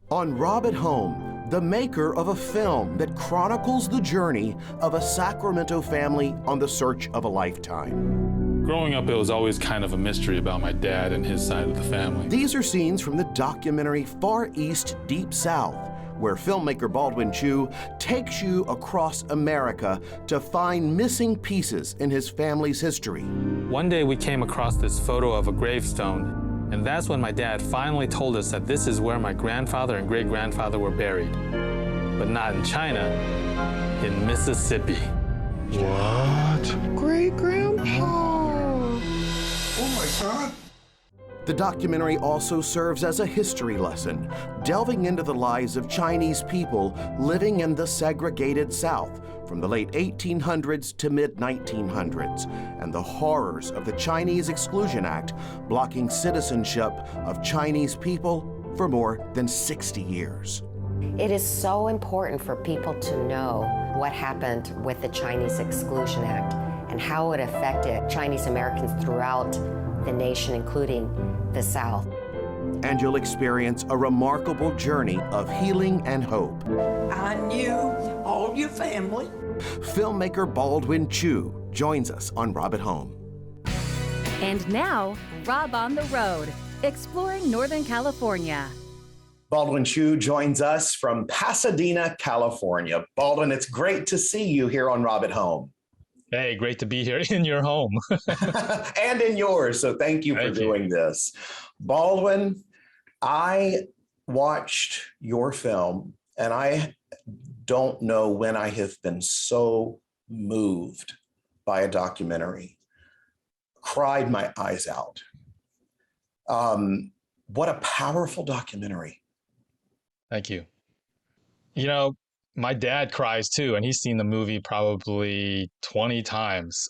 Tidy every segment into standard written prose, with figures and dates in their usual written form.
On Rob at Home, the maker of a film that chronicles the journey of a Sacramento family on the search of a lifetime. Growing up, it was always kind of a mystery about my dad and his side of the family. These are scenes from the documentary Far East, Deep South, where filmmaker Baldwin Chiu takes you across America to find missing pieces in his family's history. One day we came across this photo of a gravestone, and that's when my dad finally told us that this is where my grandfather and great-grandfather were buried. But not in China, in Mississippi. What? Great-grandpa! Oh my God. The documentary also serves as a history lesson, delving into the lives of Chinese people living in the segregated South from the late 1800s to mid-1900s, and the horrors of the Chinese Exclusion Act blocking citizenship of Chinese people for more than 60 years. It is so important for people to know what happened with the Chinese Exclusion Act and how it affected Chinese Americans throughout the nation, including the South. And you'll experience a remarkable journey of healing and hope. I knew all your family. Filmmaker Baldwin Chiu joins us on Rob at Home. And now, Rob on the Road, exploring Northern California. Baldwin Chiu joins us from Pasadena, California. Baldwin, it's great to see you here on Rob at Home. Hey, great to be here in your home. And in yours, so thank you for doing this. Baldwin, I watched your film, and I don't know when I have been so moved by a documentary. Cried my eyes out. What a powerful documentary. Thank you. You know, my dad cries too, and he's seen the movie probably 20 times.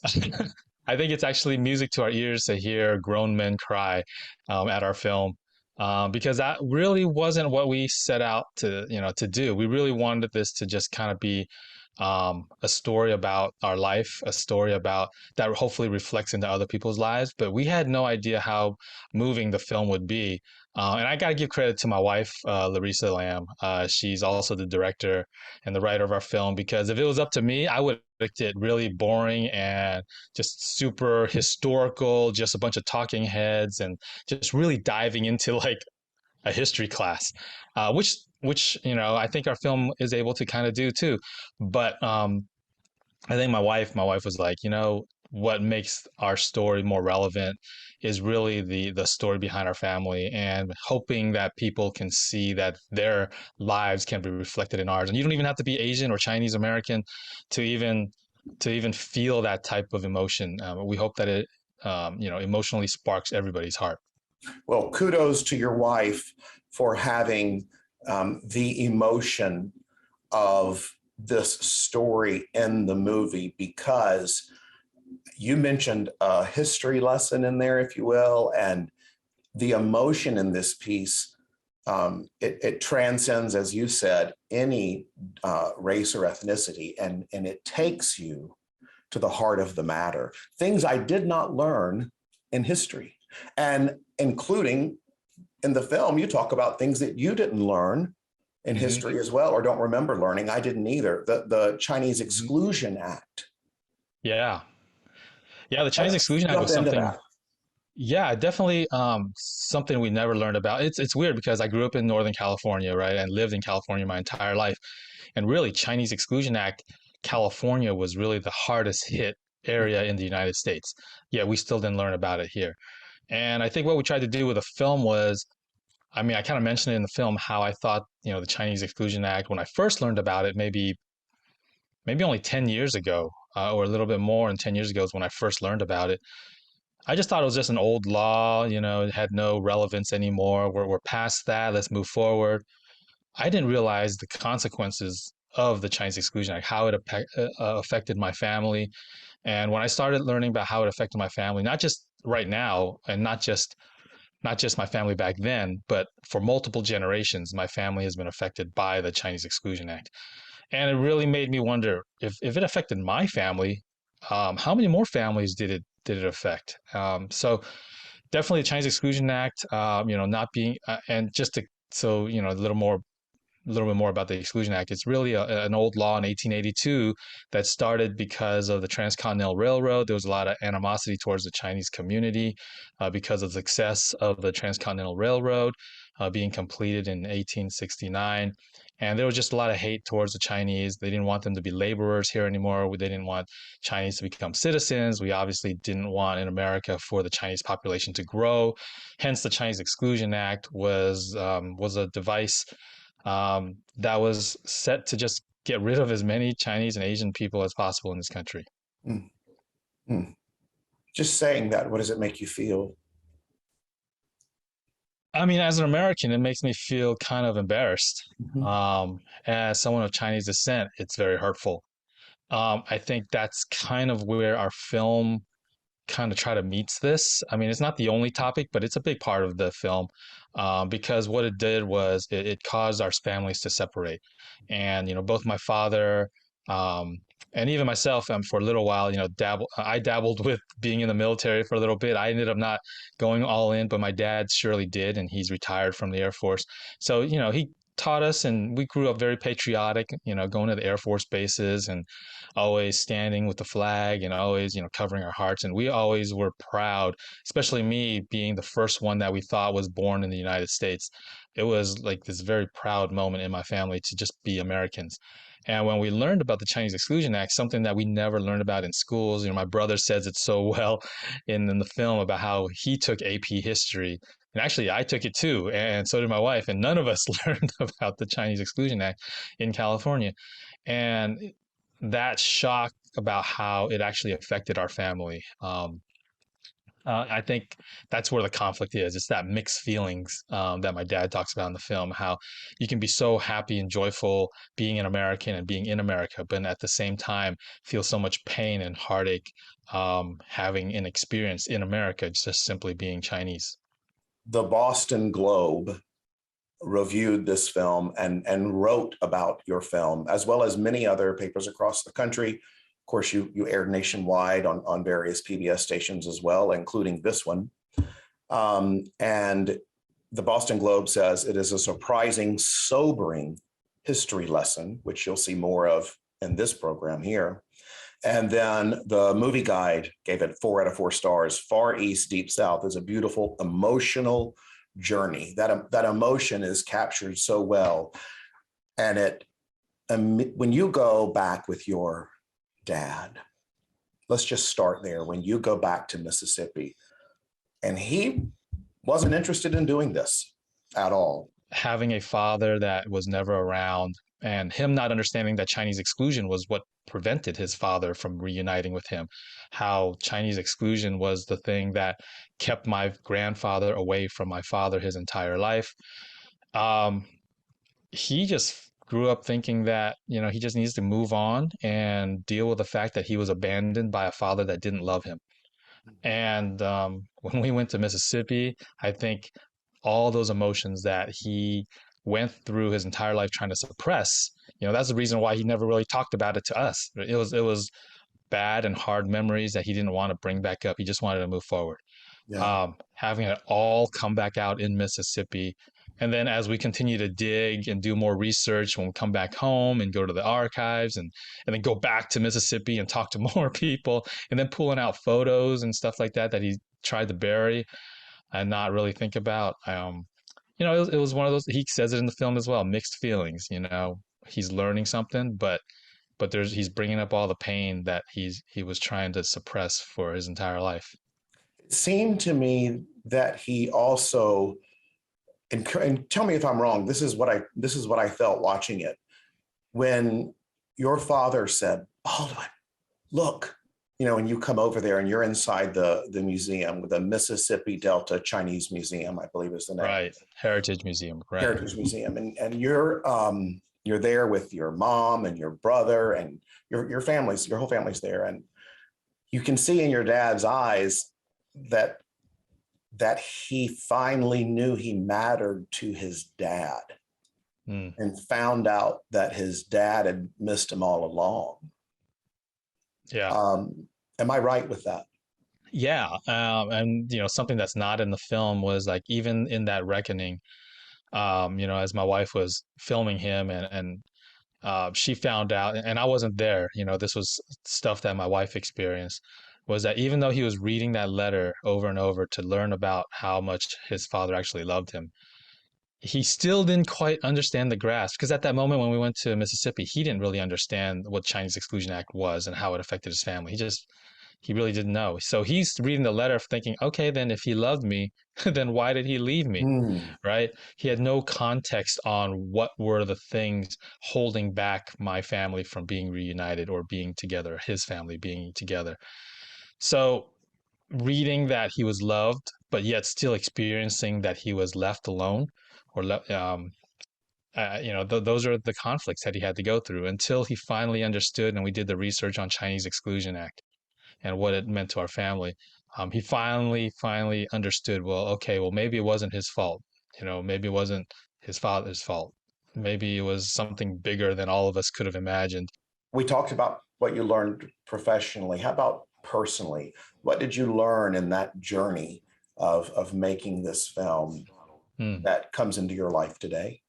I think it's actually music to our ears to hear grown men cry at our film, because that really wasn't what we set out to do. We really wanted this to just kind of be a story about our life, a story about that hopefully reflects into other people's lives. But we had no idea how moving the film would be. And I got to give credit to my wife, Larissa Lamb. She's also the director and the writer of our film, because if it was up to me, I would have picked it really boring and just super historical, just a bunch of talking heads and just really diving into like a history class, which I think our film is able to kind of do too. But I think my wife was like, what makes our story more relevant is really the story behind our family, and hoping that people can see that their lives can be reflected in ours. And you don't even have to be Asian or Chinese American to even feel that type of emotion. We hope that it emotionally sparks everybody's heart. Well, kudos to your wife for having the emotion of this story in the movie, because you mentioned a history lesson in there, if you will, and the emotion in this piece, it transcends, as you said, any race or ethnicity, and it takes you to the heart of the matter. Things I did not learn in history, and including in the film, you talk about things that you didn't learn in history as well, or don't remember learning. I didn't either. The Chinese Exclusion Act. Yeah, the Chinese Exclusion Act was something. Yeah, definitely something we never learned about. It's weird because I grew up in Northern California, right, and lived in California my entire life, and really Chinese Exclusion Act, California was really the hardest hit area in the United States. Yeah, we still didn't learn about it here. And I think what we tried to do with the film was, I kind of mentioned it in the film how I thought, the Chinese Exclusion Act, when I first learned about it, maybe only 10 years ago, or a little bit more than 10 years ago is when I first learned about it. I just thought it was just an old law, it had no relevance anymore. We're past that, let's move forward. I didn't realize the consequences of the Chinese Exclusion Act, how it affected my family. And when I started learning about how it affected my family, not just right now, and not just my family back then, but for multiple generations, my family has been affected by the Chinese Exclusion Act. And it really made me wonder, if it affected my family, how many more families did it affect? So definitely the Chinese Exclusion Act, not being, and just to so a little bit more about the Exclusion Act. It's really an old law in 1882 that started because of the Transcontinental Railroad. There was a lot of animosity towards the Chinese community because of the success of the Transcontinental Railroad being completed in 1869. And there was just a lot of hate towards the Chinese. They didn't want them to be laborers here anymore. They didn't want Chinese to become citizens. We obviously didn't want in America for the Chinese population to grow. Hence, the Chinese Exclusion Act was a device that was set to just get rid of as many Chinese and Asian people as possible in this country. Mm. Mm. Just saying that, what does it make you feel? I mean, as an American, it makes me feel kind of embarrassed. Mhm. As someone of Chinese descent, it's very hurtful. I think that's kind of where our film kind of try to meets this. I mean, it's not the only topic, but it's a big part of the film because what it did was it caused our families to separate. And, both my father um, and even myself, for a little while, I dabbled with being in the military for a little bit. I ended up not going all in, but my dad surely did, and he's retired from the Air Force. So, he taught us and we grew up very patriotic, going to the Air Force bases and always standing with the flag and always, covering our hearts. And we always were proud, especially me being the first one that we thought was born in the United States. It was like this very proud moment in my family to just be Americans. And when we learned about the Chinese Exclusion Act, something that we never learned about in schools, my brother says it so well in the film about how he took AP history. And actually, I took it too, and so did my wife, and none of us learned about the Chinese Exclusion Act in California. And that shock about how it actually affected our family. I think that's where the conflict is. It's that mixed feelings that my dad talks about in the film, how you can be so happy and joyful being an American and being in America, but at the same time feel so much pain and heartache having an experience in America, just simply being Chinese. The Boston Globe reviewed this film and wrote about your film, as well as many other papers across the country. Of course, you aired nationwide on various PBS stations as well, including this one. And the Boston Globe says it is a surprising, sobering history lesson, which you'll see more of in this program here. And then the Movie Guide gave it 4 out of 4 stars. Far East, Deep South is a beautiful, emotional journey. That emotion is captured so well. And when you go back with your dad, let's just start there. When you go back to Mississippi, and he wasn't interested in doing this at all. Having a father that was never around and him not understanding that Chinese exclusion was what prevented his father from reuniting with him, how Chinese exclusion was the thing that kept my grandfather away from my father his entire life. He just grew up thinking that, he just needs to move on and deal with the fact that he was abandoned by a father that didn't love him. And when we went to Mississippi, I think all those emotions that he went through his entire life trying to suppress, that's the reason why he never really talked about it to us. It was bad and hard memories that he didn't want to bring back up. He just wanted to move forward. Yeah. Having it all come back out in Mississippi. And then as we continue to dig and do more research, when we come back home and go to the archives and then go back to Mississippi and talk to more people, and then pulling out photos and stuff like that he tried to bury and not really think about. It was one of those, he says it in the film as well, mixed feelings. He's learning something, but he's bringing up all the pain that he was trying to suppress for his entire life. It seemed to me that he also, and tell me if I'm wrong, this is what I felt watching it. When your father said, "Baldwin, look," and you come over there and you're inside the museum, the Mississippi Delta Chinese Museum, I believe is the name. Right, Heritage Museum. Right. Heritage Museum, and you're there with your mom and your brother and your families, your whole family's there, and you can see in your dad's eyes that he finally knew he mattered to his dad and found out that his dad had missed him all along. Yeah. Am I right with that? Yeah. And something that's not in the film was like, even in that reckoning, as my wife was filming him, and she found out, and I wasn't there. This was stuff that my wife experienced, was that even though he was reading that letter over and over to learn about how much his father actually loved him, he still didn't quite understand the grasp. Because at that moment when we went to Mississippi, he didn't really understand what Chinese Exclusion Act was and how it affected his family. He really didn't know. So he's reading the letter thinking, okay, then if he loved me, then why did he leave me? Right? He had no context on what were the things holding back my family from being reunited or being together, his family being together. So reading that he was loved, but yet still experiencing that he was left alone, or those are the conflicts that he had to go through until he finally understood, and we did the research on Chinese Exclusion Act and what it meant to our family. He finally understood, well, okay, well, maybe it wasn't his fault. Maybe it wasn't his father's fault. Maybe it was something bigger than all of us could have imagined. We talked about what you learned professionally. How about personally? What did you learn in that journey of making this film that comes into your life today?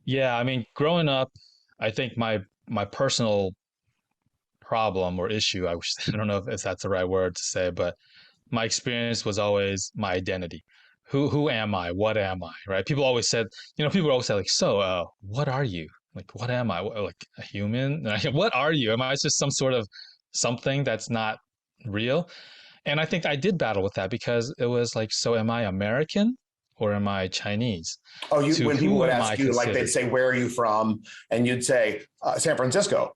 Yeah, I mean, growing up, I think my personal problem or issue, I don't know if that's the right word to say, but my experience was always my identity. Who am I? What am I? Right? People always said, like, so what are you? Like, what am I? Like a human? What are you? Am I just some sort of something that's not real? And I think I did battle with that, because it was like, so am I American or am I Chinese? Oh, when people would ask you, like, they'd say, where are you from? And you'd say, San Francisco.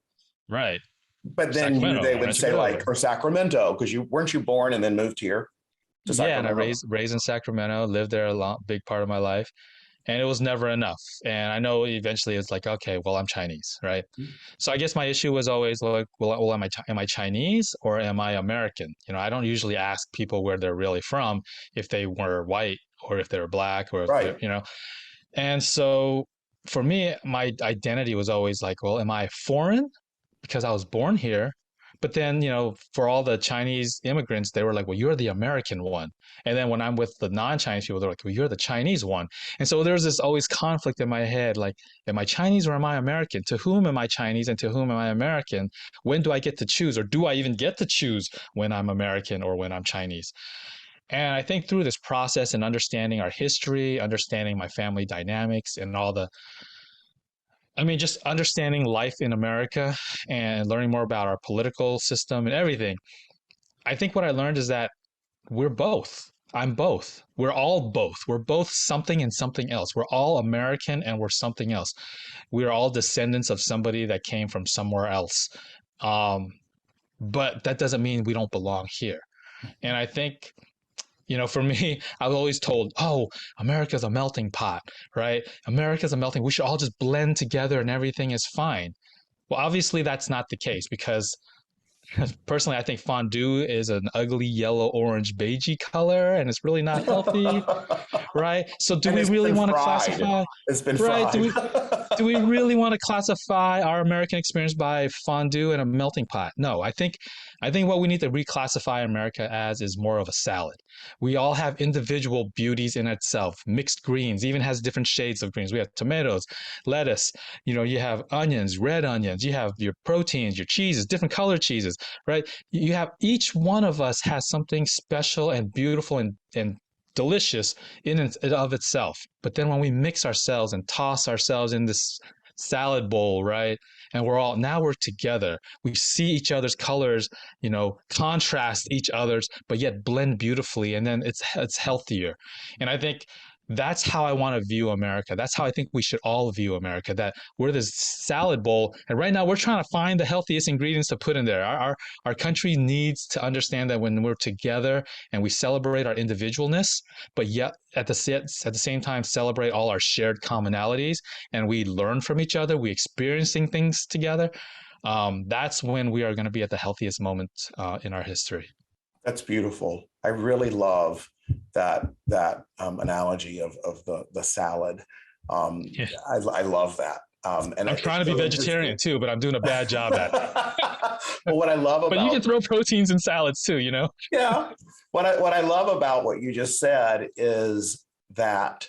Right. But then they would say, like, or Sacramento, because weren't you born and then moved here to Sacramento? Yeah, and I raised in Sacramento, lived there a big part of my life, and it was never enough. And I know eventually it's like, okay, well, I'm Chinese, right? So I guess my issue was always like, well, am I Chinese or am I American? I don't usually ask people where they're really from, if they were white or if they were black, or if they're. And so for me, my identity was always like, well, am I foreign because I was born here? But then, for all the Chinese immigrants, they were like, well, you're the American one. And then when I'm with the non-Chinese people, they're like, well, you're the Chinese one. And so there's this always conflict in my head, like, am I Chinese or am I American? To whom am I Chinese and to whom am I American? When do I get to choose, or do I even get to choose when I'm American or when I'm Chinese? And I think through this process and understanding our history, understanding my family dynamics and just understanding life in America and learning more about our political system and everything, I think what I learned is that we're both. I'm both. We're all both. We're both something and something else. We're all American and we're something else. We're all descendants of somebody that came from somewhere else. But that doesn't mean we don't belong here. And I think, for me, I was always told, oh, America's a melting pot, right? America's a melting. We should all just blend together and everything is fine. Well, obviously that's not the case, because personally, I think fondue is an ugly yellow, orange, beigey color, and it's really not healthy, right? So do we really want to classify? It's been fried. Do we really want to classify our American experience by fondue and a melting pot? No, I think what we need to reclassify America as is more of a salad. We all have individual beauties in itself. Mixed greens, even has different shades of greens. We have tomatoes, lettuce, you have onions, red onions, you have your proteins, your cheeses, different colored cheeses, right? You have, each one of us has something special and beautiful and delicious in and of itself. But then when we mix ourselves and toss ourselves in this salad bowl, right? And we're together. We see each other's colors, contrast each other's, but yet blend beautifully. And then it's healthier. And I think that's how I want to view America. That's how I think we should all view America, that we're this salad bowl. And right now we're trying to find the healthiest ingredients to put in there. Our country needs to understand that when we're together and we celebrate our individualness, but yet at the same time celebrate all our shared commonalities, and we learn from each other, we experiencing things together, that's when we are going to be at the healthiest moment in our history. That's beautiful. I really love that analogy of the salad. Yeah. I love that. And I'm trying to be vegetarian too, but I'm doing a bad job at it. But what I love about, but you can throw proteins in salads too, Yeah. What I love about what you just said is that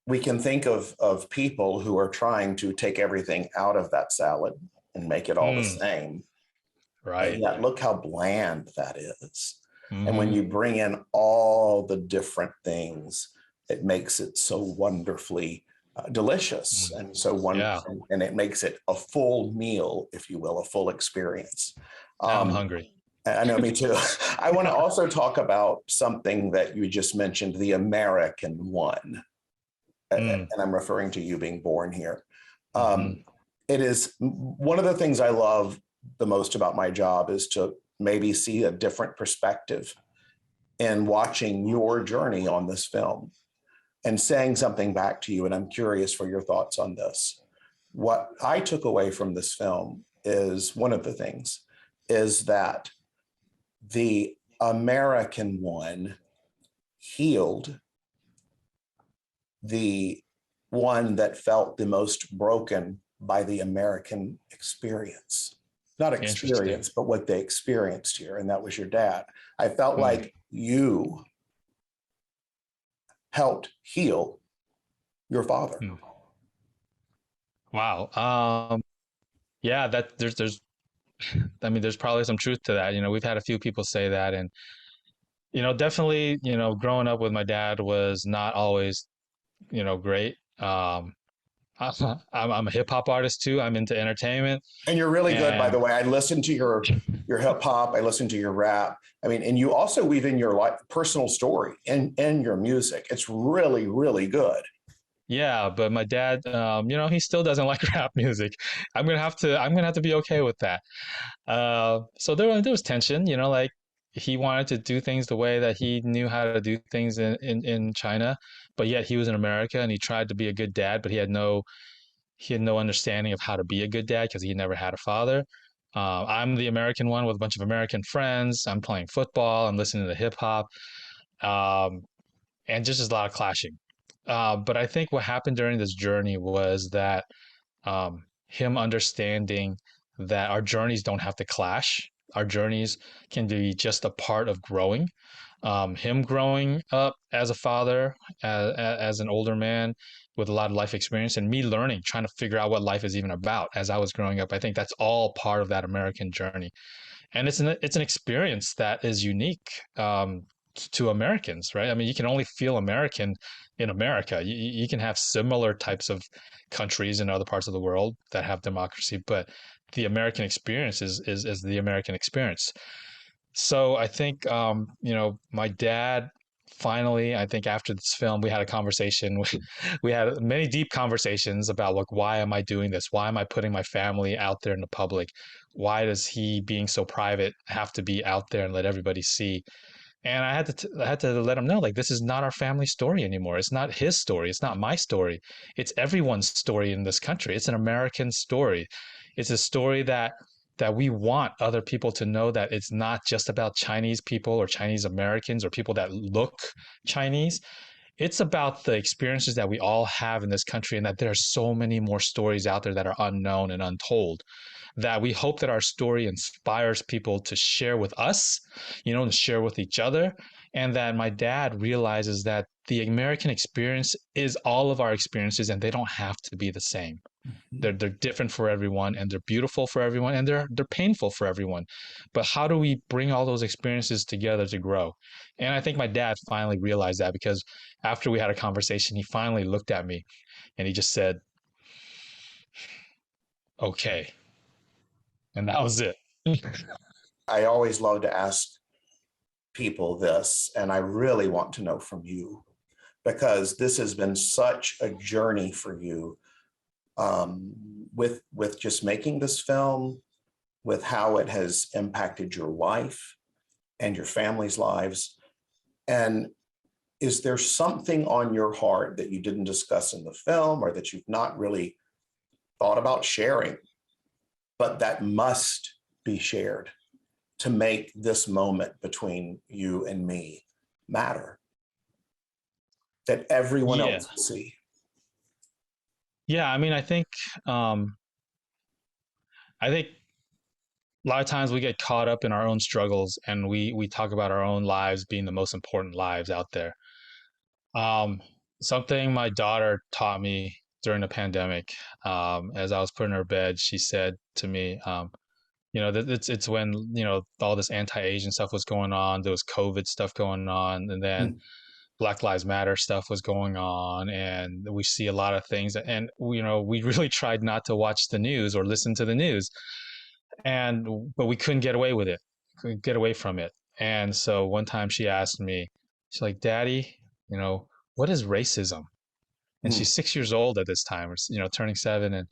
we can think of people who are trying to take everything out of that salad and make it all the same. And Right. yet look how bland that is. And when Mm-hmm. you bring in all the different things, it makes it so wonderfully delicious and so Yeah. wonderful. And it makes it a full meal, if you will, a full experience. Now I'm hungry. I know, me too. I want to also talk about something that you just mentioned, the American one. And I'm referring to you being born here. It is one of the things I love the most about my job is to maybe see a different perspective in watching your journey on this film and saying something back to you. And I'm curious for your thoughts on this. What I took away from this film is one of the things is that the American one healed the one that felt the most broken by the American experience. Not experience, but what they experienced here. And that was your dad. I felt like you helped heal your father. Wow. Yeah, that there's I mean, there's probably some truth to that. You know, we've had a few people say that, and definitely, growing up with my dad was not always, great. I'm a hip hop artist too. I'm into entertainment. And you're really good, by And the way. I listened to your hip hop. I listened to your rap. I mean, and you also weave in your personal story and your music. It's really, really good. yeah, but my dad, he still doesn't like rap music. I'm gonna have to be okay with that. So there was tension, like he wanted to do things the way that he knew how to do things in China, but yet he was in America and he tried to be a good dad, but he had no understanding of how to be a good dad because he never had a father. I'm the American one with a bunch of American friends. I'm playing football. I'm listening to hip hop, um, and just a lot of clashing. But I think what happened during this journey was that him understanding that our journeys don't have to clash. Our journeys can be just a part of growing. Him growing up as a father, as an older man with a lot of life experience, and me learning, trying to figure out what life is even about as I was growing up. I think that's all part of that American journey, and it's an experience that is unique to Americans, right? I mean, you can only feel American in America. You can have similar types of countries in other parts of the world that have democracy, but the American experience is the American experience. So I think, my dad finally, I think after this film, we had a conversation. We had many deep conversations about, like, why am I doing this? Why am I putting my family out there in the public? Why does he, being so private, have to be out there and let everybody see? And I had to let him know, like, this is not our family story anymore. It's not his story. It's not my story. It's everyone's story in this country. It's an American story. It's a story that we want other people to know, that it's not just about Chinese people or Chinese Americans or people that look Chinese. It's about the experiences that we all have in this country, and that there are so many more stories out there that are unknown and untold, that we hope that our story inspires people to share with us, to share with each other. And that my dad realizes that the American experience is all of our experiences, and they don't have to be the same. They're different for everyone, and they're beautiful for everyone, and they're painful for everyone. But how do we bring all those experiences together to grow? And I think my dad finally realized that, because after we had a conversation, he finally looked at me and he just said, "Okay." And that was it. I always love to ask people this, and I really want to know from you, because this has been such a journey for you, with just making this film, with how it has impacted your life and your family's lives. And is there something on your heart that you didn't discuss in the film, or that you've not really thought about sharing, but that must be shared to make this moment between you and me matter, that everyone Yeah. else will see? Yeah, I mean, I think a lot of times we get caught up in our own struggles, and we talk about our own lives being the most important lives out there. Um, something my daughter taught me during the pandemic, as I was putting her to bed, she said to me, it's when, all this anti-Asian stuff was going on, there was COVID stuff going on, and then Black Lives Matter stuff was going on, and we see a lot of things. And we really tried not to watch the news or listen to the news, but we couldn't get away with it, couldn't get away from it. And so one time she asked me, she's like, "Daddy, what is racism?" And she's 6 years old at this time, or turning 7, and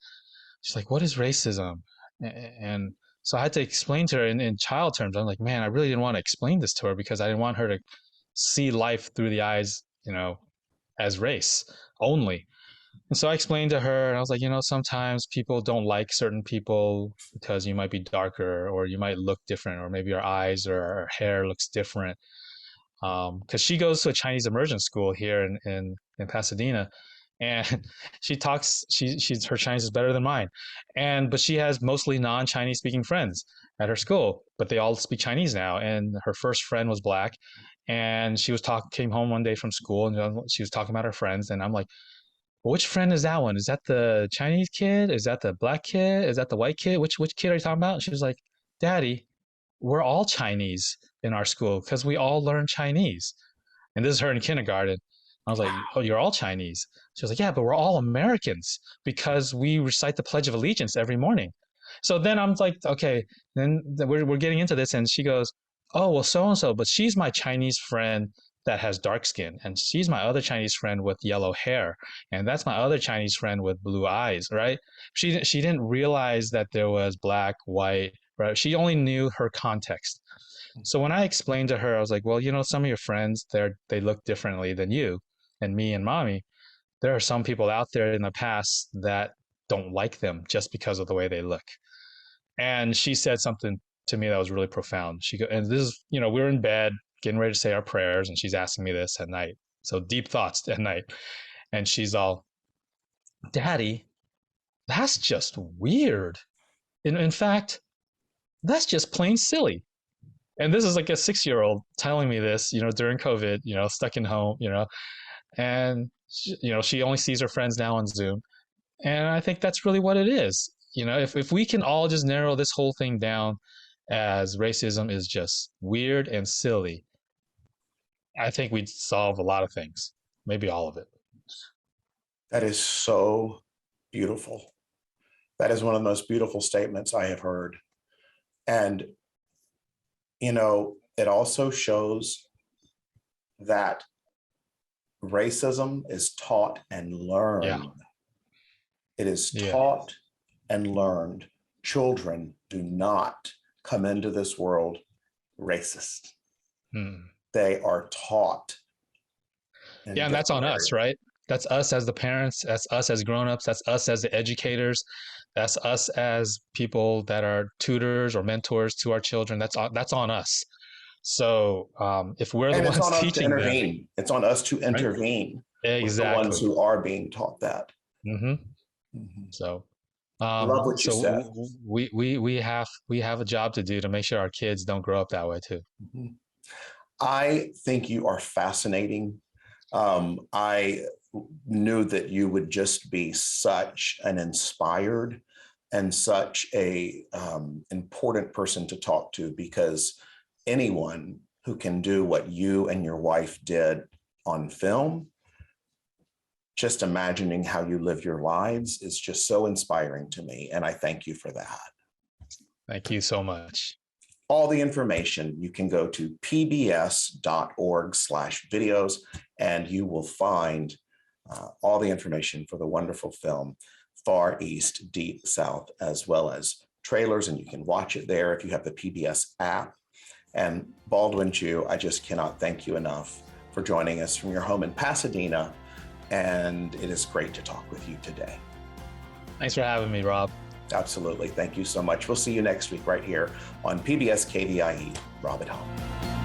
she's like, "What is racism?" And so I had to explain to her in child terms. I'm like, man, I really didn't want to explain this to her because I didn't want her to see life through the eyes, as race only. And so I explained to her, and I was like, sometimes people don't like certain people because you might be darker, or you might look different, or maybe your eyes or our hair looks different. Because she goes to a Chinese immersion school here in Pasadena, and she's her Chinese is better than mine, but she has mostly non-Chinese speaking friends at her school, but they all speak Chinese now. And her first friend was Black, and she came home one day from school, and she was talking about her friends, and I'm like, well, which friend is that one? Is that the Chinese kid? Is that the Black kid? Is that the white kid? Which kid are you talking about? And she was like, Daddy, we're all Chinese in our school because we all learn Chinese. And this is her in kindergarten. I was like, oh, you're all Chinese. She was like, yeah, but we're all Americans because we recite the Pledge of Allegiance every morning. So then I'm like, okay, then we're getting into this. And she goes, oh, well, so-and-so, but she's my Chinese friend that has dark skin. And she's my other Chinese friend with yellow hair. And that's my other Chinese friend with blue eyes, right? She didn't realize that there was Black, white, right? She only knew her context. So when I explained to her, I was like, well, some of your friends, they look differently than you and me and Mommy. There are some people out there in the past that don't like them just because of the way they look. And she said something to me that was really profound. And this is, we were in bed getting ready to say our prayers, and she's asking me this at night. So deep thoughts at night. And she's all, Daddy, that's just weird. In fact, that's just plain silly. And this is like a 6-year-old telling me this, during COVID, stuck in home, and she only sees her friends now on Zoom. And I think that's really what it is. If we can all just narrow this whole thing down as racism is just weird and silly, I think we'd solve a lot of things, maybe all of it. That is so beautiful. That is one of the most beautiful statements I have heard. And, it also shows that racism is taught and learned. Yeah. It is taught and learned. Children do not come into this world racist. They are taught. Yeah, and that's on us, right? That's us as the parents, that's us as grown-ups, that's us as the educators, that's us as people that are tutors or mentors to our children. That's on us. So if we're the ones teaching them, it's on us to intervene. Right? Exactly. With the ones who are being taught that. So I love what you said. We have a job to do to make sure our kids don't grow up that way too. I think you are fascinating. I knew that you would just be such an inspired and such a important person to talk to, because anyone who can do what you and your wife did on film, just imagining how you live your lives is just so inspiring to me. And I thank you for that. Thank you so much. All the information, you can go to pbs.org/videos, and you will find all the information for the wonderful film Far East, Deep South, as well as trailers, and you can watch it there if you have the PBS app. And Baldwin Chiu, I just cannot thank you enough for joining us from your home in Pasadena, and it is great to talk with you today. Thanks for having me, Rob. Absolutely. Thank you so much. We'll see you next week right here on PBS KVIE. Rob at Home.